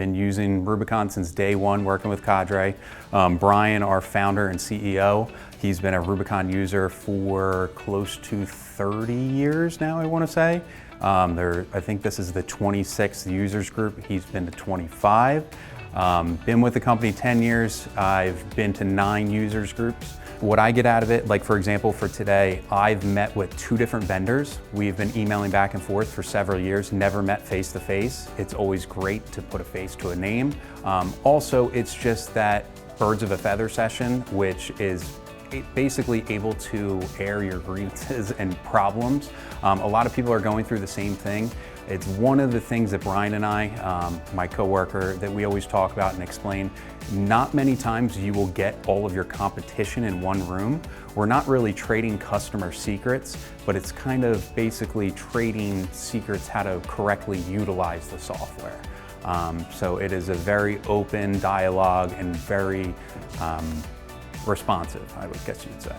been using Rubicon since day one, working with Cadre. Brian, our founder and CEO, he's been a Rubicon user for close to 30 years now, I want to say. I think this is the 26th users group. He's been to 25. Been with the company 10 years. I've been to 9 users groups. What I get out of it, like for example, for today, I've met with 2 different vendors. We've been emailing back and forth for several years, never met face to face. It's always great to put a face to a name. Also, it's just that birds of a feather session, which is basically able to air your grievances and problems. A lot of people are going through the same thing. It's one of the things that Brian and I, my coworker, that we always talk about and explain. Not many times you will get all of your competition in one room. We're not really trading customer secrets, but it's kind of basically trading secrets how to correctly utilize the software. So it is a very open dialogue and very responsive, I would guess you'd say.